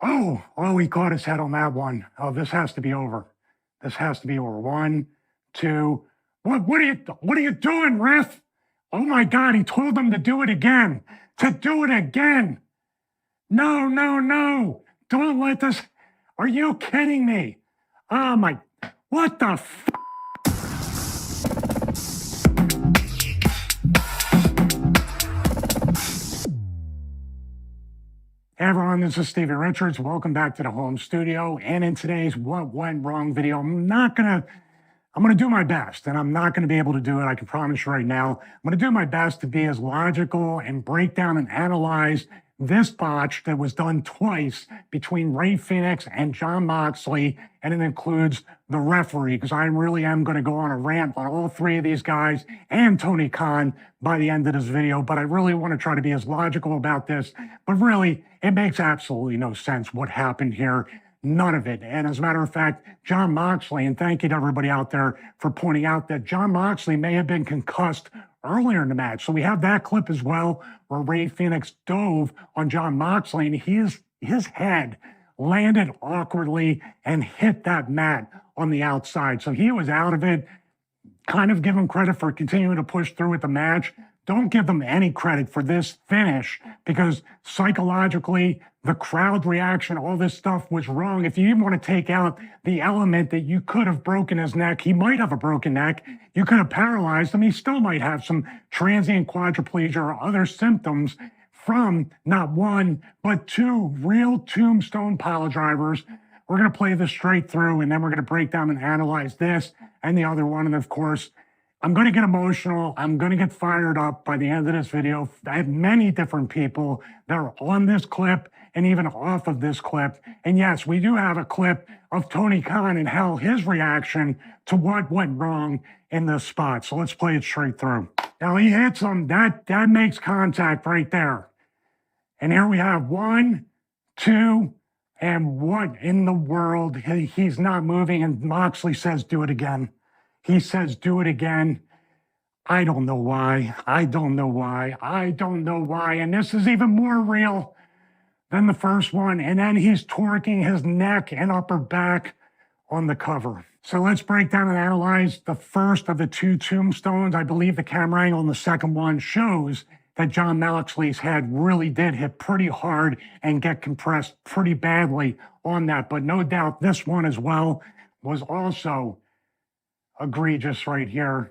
Oh, he caught his head on that one. Oh, this has to be over. This has to be over. One, two. What are you doing, ref? Oh my God, he told them to do it again. To do it again. No, no, no. Don't let this. Are you kidding me? Oh my. What the f? Hey everyone, this is Stevie Richards. Welcome back to the home studio. And in today's What Went Wrong video, I'm gonna do my best, and I'm not gonna be able to do it, I can promise you right now. I'm gonna do my best to be as logical and break down and analyze this botch that was done twice between Rey Fénix and John Moxley, and it includes the referee, because I really am going to go on a rant on all three of these guys and Tony Khan by the end of this video, but I really want to try to be as logical about this. But really, it makes absolutely no sense what happened here. None of it. And as a matter of fact, John Moxley, and thank you to everybody out there for pointing out that John Moxley may have been concussed earlier in the match. So we have that clip as well, where Rey Fénix dove on John Moxley, and his head landed awkwardly and hit that mat on the outside. So he was out of it. Kind of give him credit for continuing to push through with the match. Don't give them any credit for this finish, because psychologically, the crowd reaction, all this stuff was wrong. If you even want to take out the element that you could have broken his neck, he might have a broken neck, you could have paralyzed him, he still might have some transient quadriplegia or other symptoms from not one, but two real tombstone pile drivers. We're going to play this straight through, and then we're going to break down and analyze this and the other one. And of course, I'm going to get emotional. I'm going to get fired up by the end of this video. I have many different people that are on this clip and even off of this clip. And yes, we do have a clip of Tony Khan and how his reaction to what went wrong in this spot. So let's play it straight through. Now he hits him. That makes contact right there. And here we have 1, 2, and what in the world? He's not moving, and Moxley says, do it again. He says, do it again. I don't know why. I don't know why. I don't know why. And this is even more real than the first one. And then he's torquing his neck and upper back on the cover. So let's break down and analyze the first of the two tombstones. I believe the camera angle on the second one shows that John Moxley's head really did hit pretty hard and get compressed pretty badly on that. But no doubt this one as well was also egregious right here,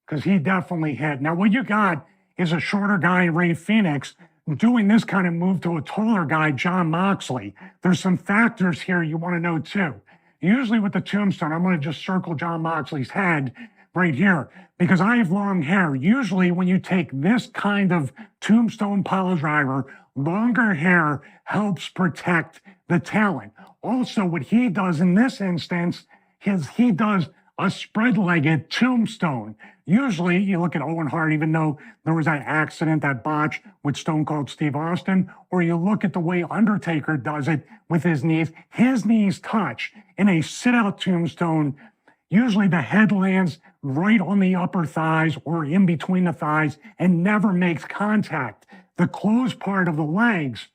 because he definitely hit. Now what you got is a shorter guy, Rey Fénix, doing this kind of move to a taller guy, John Moxley. There's some factors here you want to know too. Usually with the tombstone, I'm going to just circle John Moxley's head right here, because I have long hair. Usually when you take this kind of tombstone pile driver, longer hair helps protect the talent. Also, what he does in this instance is he does a spread-legged tombstone. Usually, you look at Owen Hart, even though there was that accident, that botch with Stone Cold Steve Austin, or you look at the way Undertaker does it with his knees touch. In a sit-out tombstone, usually the head lands right on the upper thighs or in between the thighs and never makes contact. The closed part of the legs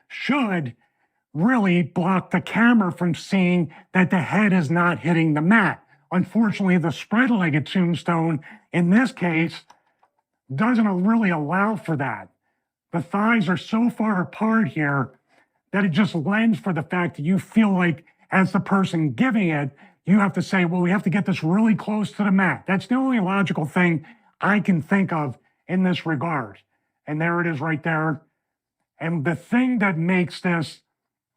should really block the camera from seeing that the head is not hitting the mat. Unfortunately, the spread-legged tombstone, in this case, doesn't really allow for that. The thighs are so far apart here that it just lends for the fact that you feel like, as the person giving it, you have to say, well, we have to get this really close to the mat. That's the only logical thing I can think of in this regard. And there it is right there. And the thing that makes this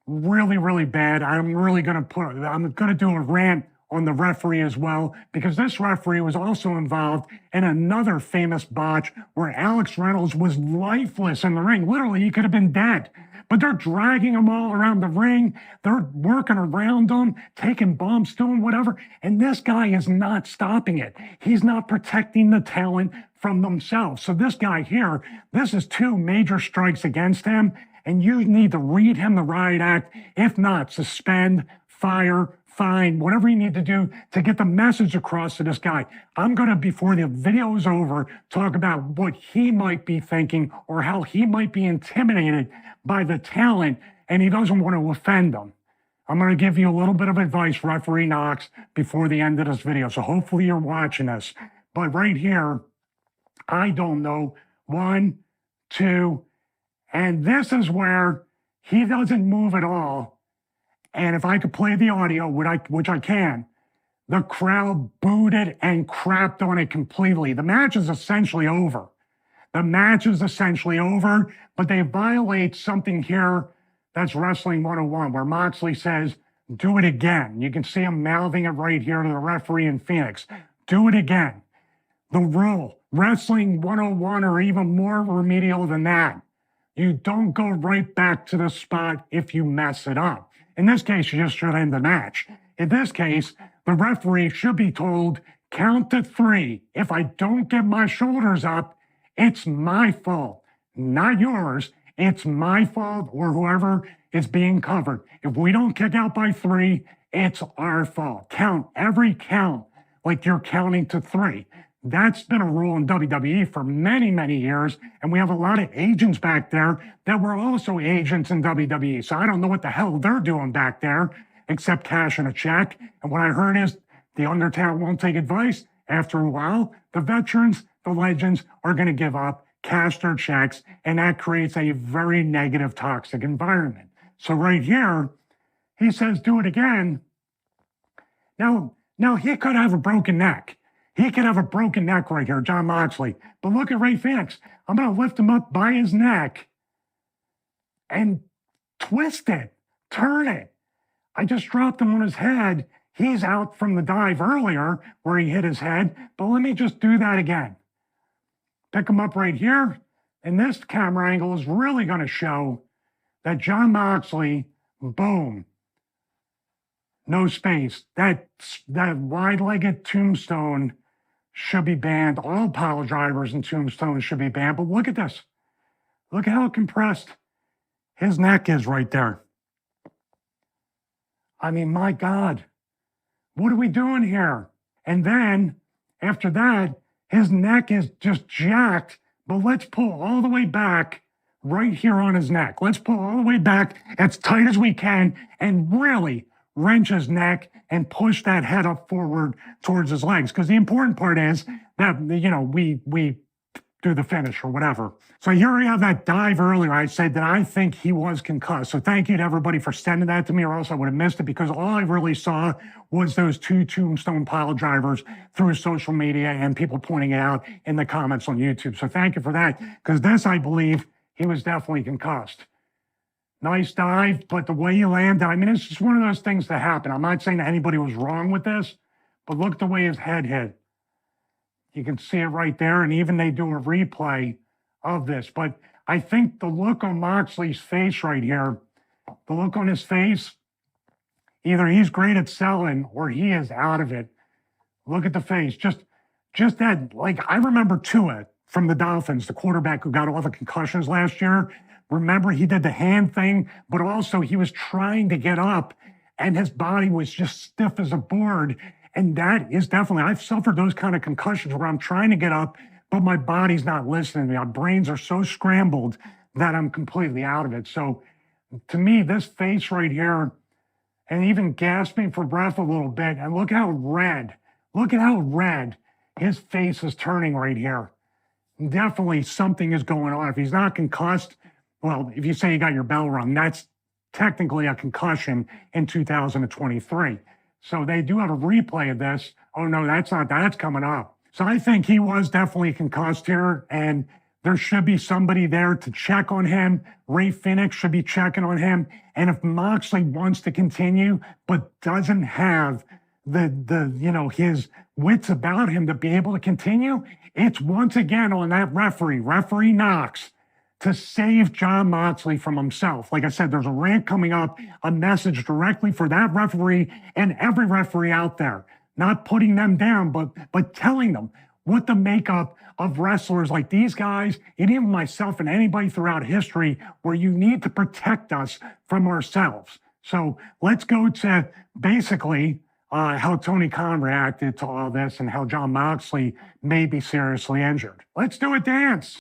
really, really bad, I'm going to do a rant on the referee as well, because this referee was also involved in another famous botch where Alex Reynolds was lifeless in the ring. Literally, he could have been dead. But they're dragging him all around the ring. They're working around him, taking bumps, doing whatever. And this guy is not stopping it. He's not protecting the talent from themselves. So this guy here, this is 2 major strikes against him. And you need to read him the riot act. If not, suspend, fire, fine, whatever you need to do to get the message across to this guy. I'm going to, before the video is over, talk about what he might be thinking or how he might be intimidated by the talent and he doesn't want to offend them. I'm going to give you a little bit of advice, Referee Knox, before the end of this video. So hopefully you're watching this. But right here, I don't know. 1, 2, and this is where he doesn't move at all. And if I could play the audio, which I can, the crowd booed it and crapped on it completely. The match is essentially over. The match is essentially over, but they violate something here that's Wrestling 101, where Moxley says, do it again. You can see him mouthing it right here to the referee in Phoenix. Do it again. The rule, Wrestling 101, or even more remedial than that. You don't go right back to the spot if you mess it up. In this case, you just should end the match. In this case, the referee should be told, count to 3. If I don't get my shoulders up, it's my fault, not yours. It's my fault or whoever is being covered. If we don't kick out by 3, it's our fault. Count every count like you're counting to 3. That's been a rule in WWE for many, many years. And we have a lot of agents back there that were also agents in WWE. So I don't know what the hell they're doing back there except cashing a check. And what I heard is the Undertale won't take advice. After a while, the veterans, the legends are going to give up, cash their checks, and that creates a very negative, toxic environment. So right here, he says, do it again. Now he could have a broken neck. He could have a broken neck right here, John Moxley. But look at Ray Phoenix. I'm going to lift him up by his neck and twist it, turn it. I just dropped him on his head. He's out from the dive earlier where he hit his head. But let me just do that again. Pick him up right here. And this camera angle is really going to show that John Moxley, boom, no space. That wide-legged tombstone should be banned. All pile drivers and tombstones should be banned. But look at this. Look at how compressed his neck is right there. I mean, my God, what are we doing here? And then after that, his neck is just jacked. But let's pull all the way back right here on his neck. Let's pull all the way back as tight as we can and really wrench his neck and push that head up forward towards his legs. Because the important part is that, you know, we do the finish or whatever. So here we have that dive earlier. I said that I think he was concussed. So thank you to everybody for sending that to me, or else I would have missed it, because all I really saw was those 2 tombstone pile drivers through social media and people pointing it out in the comments on YouTube. So thank you for that, because this, I believe, he was definitely concussed. Nice dive, but the way he landed, I mean, it's just one of those things that happen. I'm not saying that anybody was wrong with this, but look at the way his head hit. You can see it right there, and even they do a replay of this. But I think the look on Moxley's face right here, the look on his face, either he's great at selling or he is out of it. Look at the face. Just that, like, I remember Tua from the Dolphins, the quarterback who got all the concussions last year. Remember, he did the hand thing, but also he was trying to get up, and his body was just stiff as a board. And that is definitely, I've suffered those kind of concussions where I'm trying to get up, but my body's not listening to me. My brains are so scrambled that I'm completely out of it. So to me, this face right here, and even gasping for breath a little bit, and look at how red his face is turning right here. Definitely something is going on. If he's not concussed, well, if you say you got your bell rung, that's technically a concussion in 2023. So they do have a replay of this. Oh, no, that's not, that's coming up. So I think he was definitely concussed here, and there should be somebody there to check on him. Ray Phoenix should be checking on him. And if Moxley wants to continue, but doesn't have his wits about him to be able to continue, it's once again on that referee Knox, to save John Moxley from himself. Like I said, there's a rant coming up, a message directly for that referee and every referee out there. Not putting them down, but telling them what the makeup of wrestlers like these guys, and even myself and anybody throughout history, where you need to protect us from ourselves. So let's go to basically how Tony Khan reacted to all this and how John Moxley may be seriously injured. Let's do a dance.